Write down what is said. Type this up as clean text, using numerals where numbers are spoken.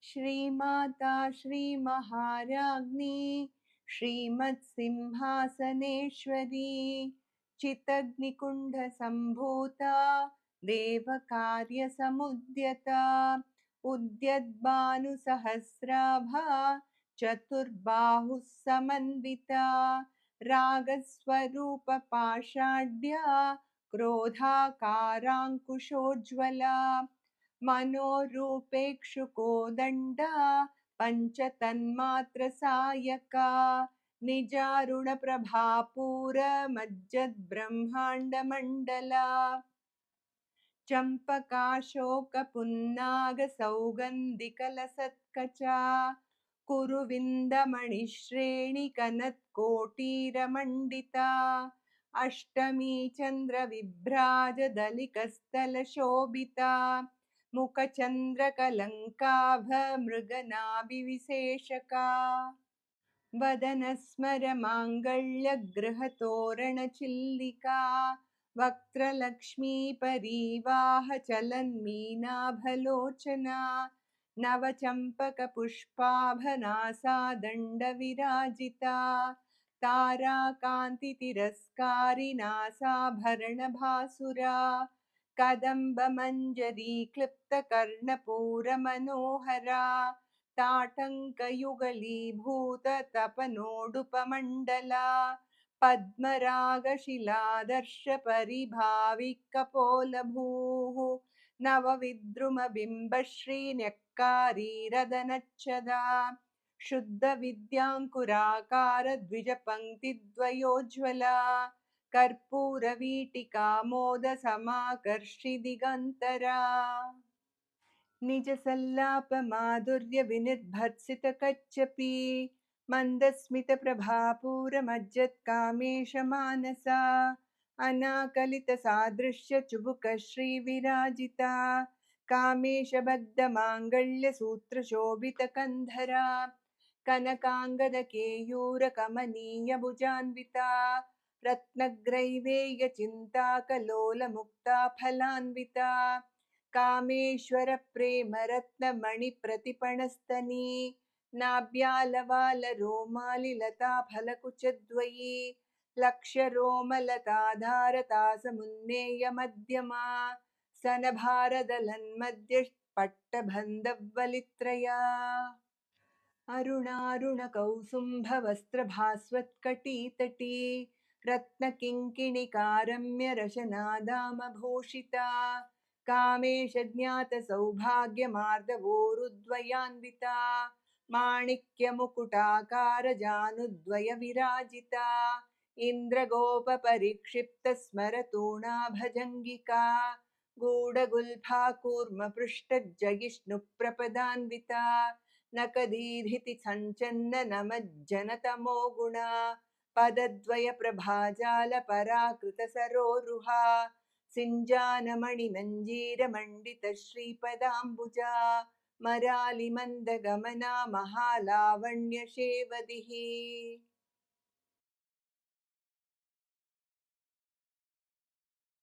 श्रीमाता श्रीमहाराज्ञी श्रीमत्सिंहासनेश्वरी चितग्निकुण्डसम्भूता देवकार्यसमुद्यता उद्यद्भानुसहस्राभा चतुर्बाहुः समन्विता रागस्वरूपपाषाढ्या क्रोधाकाराङ्कुशोज्ज्वला मनोरूपेक्षुकोदण्डा पञ्चतन्मात्रसायका निजारुणप्रभापूरमज्जद्ब्रह्माण्डमण्डला चम्पकाशोकपुन्नागसौगन्धिकलसत्कचा कुरुविन्दमणिश्रेणिकनत्कोटीरमण्डिता अष्टमी चन्द्रविभ्राजदलिकस्थलशोभिता मुखचन्द्रकलङ्काभमृगनाभिविशेषका वदनस्मरमाङ्गल्यगृहतोरणचिल्लिका वक्त्रलक्ष्मीपरीवाहचलन्मीनाभलोचना नवचम्पकपुष्पाभनासादण्डविराजिता ताराकान्तितिरस्कारिनासाभरणभासुरा कदम्बमञ्जरीक्लिप्तकर्णपूरमनोहरा ताटङ्कयुगलीभूततपनोडुपमण्डला पद्मरागशिलादर्शपरिभाविकपोलभूः नवविद्रुमबिम्बश्रीन्यक्कारीरदनच्छदा शुद्धविद्याङ्कुराकारद्विजपङ्क्तिद्वयोज्ज्वला कर्पूरवीटिकामोदसमाकर्षि दिगन्तरा निजसल्लापमाधुर्यविनिर्भर्सितकच्चपी मन्दस्मितप्रभापूरमज्जत्कामेशमानसा अनाकलितसादृश्यचुबुकश्रीविराजिता कामेशबद्धमाङ्गल्यसूत्रशोभितकन्धरा कनकाङ्गदकेयूरकमनीयभुजान्विता रत्नग्रैवेयचिन्ताकलोलमुक्ता फलान्विता कामेश्वरप्रेमरत्नमणिप्रतिपणस्तनी नाभ्यालवालरोमालिलताफलकुचद्वयी लक्ष्यरोमलताधारतासमुन्नेयमध्यमा सनभारदलन्मध्यपट्टबन्धवलित्रया अरुणारुणकौसुम्भवस्त्रभास्वत्कटीतटी रत्नकिङ्किणिकारम्यरशनादामभूषिता कामेशज्ञातसौभाग्यमार्दवोरुद्वयान्विता माणिक्यमुकुटाकारजानुद्वयविराजिता इन्द्रगोपपरिक्षिप्तस्मरतूणा भजङ्गिका गूढगुल्फाकूर्मपृष्ठजयिष्णुप्रपदान्विता नकदीधिति सञ्चन्ननमज्जनतमो गुणा पदद्वयप्रभाजालपराकृतसरोरुहा सिञ्जानमणिमञ्जीरमण्डितश्रीपदाम्बुजा मरालिमन्दगमना महालावण्यशेवदिः